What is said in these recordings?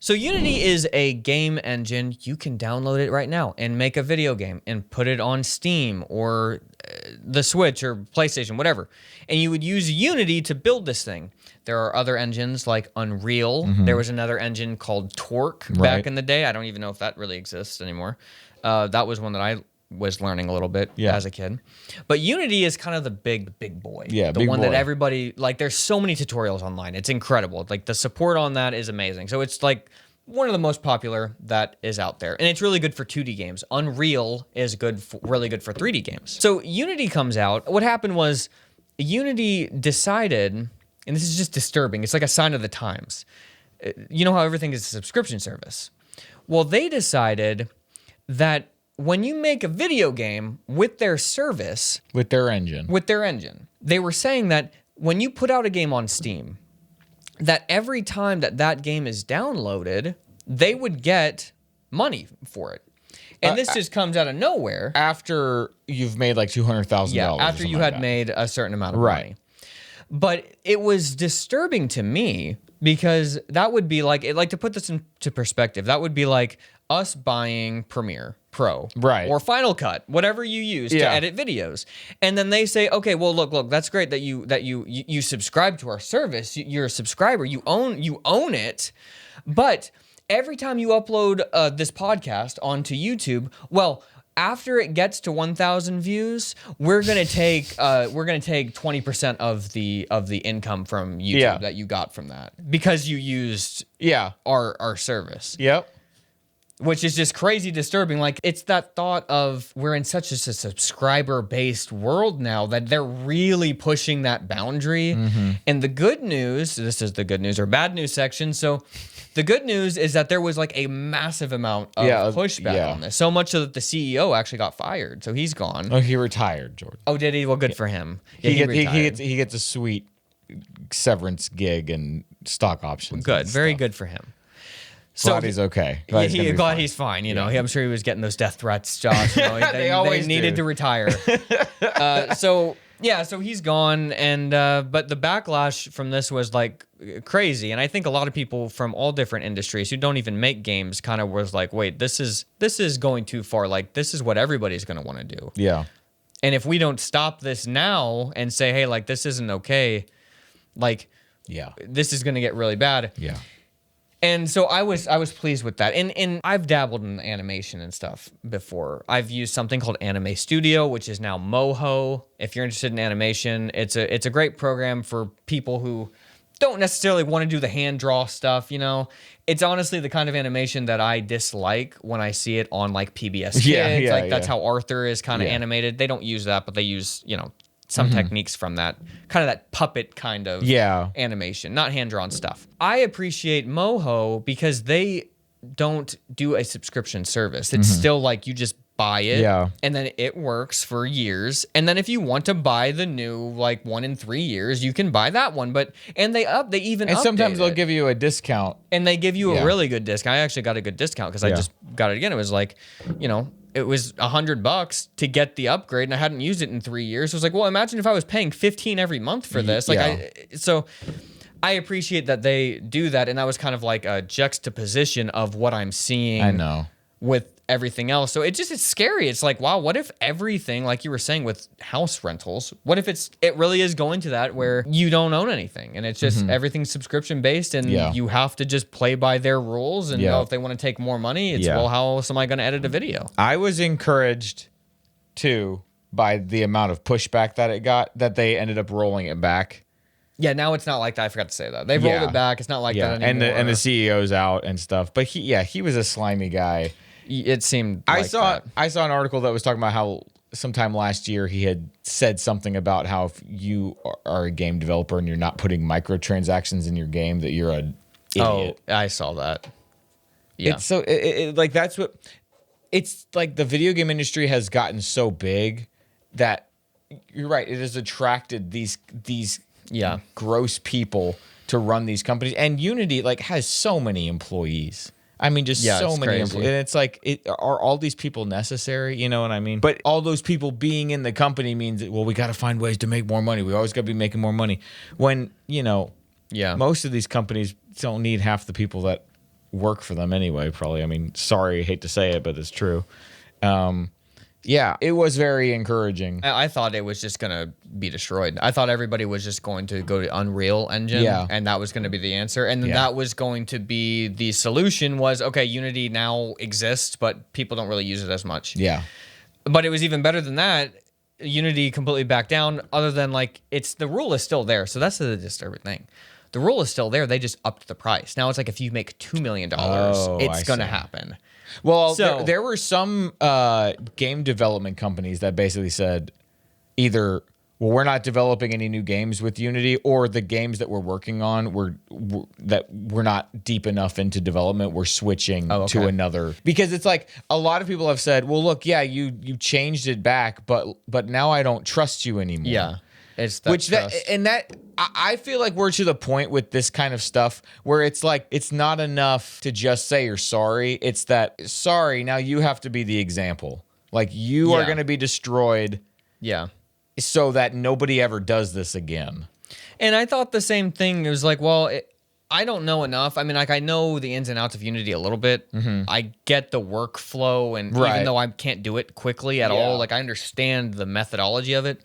So Unity is a game engine. You can download it right now and make a video game and put it on Steam or the Switch or PlayStation, whatever. And you would use Unity to build this thing. There are other engines like Unreal. There was another engine called Torque back in the day. I don't even know if that really exists anymore. That was one that I was learning a little bit as a kid. But Unity is kind of the big boy. Yeah, the one that everybody, like, there's so many tutorials online. It's incredible. Like, the support on that is amazing. So it's like one of the most popular that is out there. And it's really good for 2D games. Unreal is really good for 3D games. So Unity comes out. What happened was Unity decided, and this is just disturbing, it's like a sign of the times. You know how everything is a subscription service? Well, they decided that when you make a video game with their service... With their engine. They were saying that when you put out a game on Steam, that every time that game is downloaded, they would get money for it. And this just comes out of nowhere. After you've made like $200,000. Yeah, after you had made a certain amount of money. But it was disturbing to me because that would be like to put this into perspective, that would be like us buying Premiere Pro or Final Cut, whatever you use to edit videos. And then they say, okay, well, look, that's great that you subscribe to our service. You're a subscriber. You own it. But every time you upload this podcast onto YouTube, well, after it gets to 1,000 views, we're gonna take 20% of the income from YouTube that you got from that because you used our service. Yep. Which is just crazy disturbing. Like, it's that thought of we're in such a subscriber-based world now that they're really pushing that boundary. And the good news, this is the good news or bad news section. So the good news is that there was like a massive amount of pushback on this. So much so that the CEO actually got fired. So he's gone. Oh, he retired, Jordan. Oh, did he? Well, good for him. Yeah, he gets a sweet severance gig and stock options. Good. Very good for him. So glad he's okay. Glad he's fine. You know, I'm sure he was getting those death threats, Josh. You know, they needed to retire. So he's gone, and but the backlash from this was like crazy, and I think a lot of people from all different industries who don't even make games kind of was like, wait, this is going too far. Like, this is what everybody's going to want to do. Yeah. And if we don't stop this now and say, hey, like, this isn't okay, like, this is going to get really bad. Yeah. And so I was pleased with that. And I've dabbled in animation and stuff before. I've used something called Anime Studio, which is now Moho. If you're interested in animation, it's a great program for people who don't necessarily want to do the hand draw stuff, you know. It's honestly the kind of animation that I dislike when I see it on like PBS Kids. That's how Arthur is kind of animated. They don't use that, but they use, you know, some techniques from that, kind of that puppet kind of animation, not hand-drawn stuff. I appreciate Moho because they don't do a subscription service. It's still like you just buy it, and then it works for years. And then if you want to buy the new, like 1 in 3 years, you can buy that one. And sometimes they'll give you a discount. And they give you a really good discount. I actually got a good discount because I just got it again. It was like, you know, it was $100 to get the upgrade, and I hadn't used it in 3 years. So I was like, well, imagine if I was paying $15 every month for this. So I appreciate that they do that, and that was kind of like a juxtaposition of what I'm seeing. I know. With everything else. So it's scary. It's like, wow, what if everything, like you were saying with house rentals, what if it really is going to that where you don't own anything and it's just everything's subscription based and you have to just play by their rules and know if they want to take more money, it's well, how else am I going to edit a video? I was encouraged too by the amount of pushback that it got, that they ended up rolling it back. Yeah, now it's not like that. I forgot to say that. They rolled it back. It's not like that anymore. And the CEO's out and stuff. But he was a slimy guy. It seemed I saw an article that was talking about how sometime last year he had said something about how if you are a game developer and you're not putting microtransactions in your game, that you're an idiot. Oh, I saw that. Yeah. It's so like that's what it's like. The video game industry has gotten so big that you're right. It has attracted these gross people to run these companies, and Unity like has so many employees. I mean, just so many employees. And it's like, are all these people necessary? You know what I mean? But all those people being in the company means that, well, we got to find ways to make more money. We always got to be making more money. When, you know, most of these companies don't need half the people that work for them anyway, probably. I mean, sorry, hate to say it, but it's true. Yeah, it was very encouraging. I thought it was just going to be destroyed. I thought everybody was just going to go to Unreal Engine, and that was going to be the answer. And then that was going to be the solution was, okay, Unity now exists, but people don't really use it as much. Yeah. But it was even better than that. Unity completely backed down, other than like the rule is still there. So that's the disturbing thing. The rule is still there. They just upped the price. Now it's like if you make $2 million, it's going to happen. Well, So there were some game development companies that basically said either, well, we're not developing any new games with Unity, or the games that we're working on that we're not deep enough into development, we're switching to another. Because it's like a lot of people have said, well, look, yeah, you changed it back, but now I don't trust you anymore. Yeah. It's that I feel like we're to the point with this kind of stuff where it's like it's not enough to just say you're sorry. It's that sorry, now you have to be the example. Like you are going to be destroyed. Yeah. So that nobody ever does this again. And I thought the same thing. It was like, well, I don't know enough. I mean, like I know the ins and outs of Unity a little bit. I get the workflow, and even though I can't do it quickly at all, like I understand the methodology of it.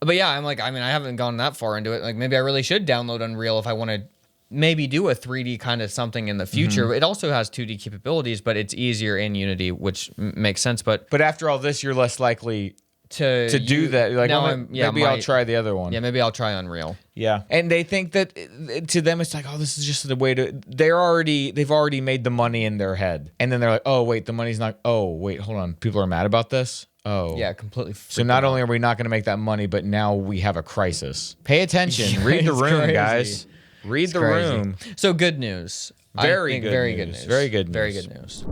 But yeah, I'm like, I mean, I haven't gone that far into it. Like maybe I really should download Unreal if I want to maybe do a 3D kind of something in the future. It also has 2D capabilities, but it's easier in Unity, which makes sense. But after all this, you're less likely to do that. Like, maybe I'll try the other one. Yeah, maybe I'll try Unreal. Yeah, and they think that to them it's like, oh, this is just the way to. They've already made the money in their head, and then they're like, oh wait, the money's not. Oh wait, hold on, people are mad about this. Oh. Yeah, completely. So not only are we not going to make that money, but now we have a crisis. Pay attention. Read the room, guys. Read the room. So good news. Very good news. Very good news. Very good news. Very good news.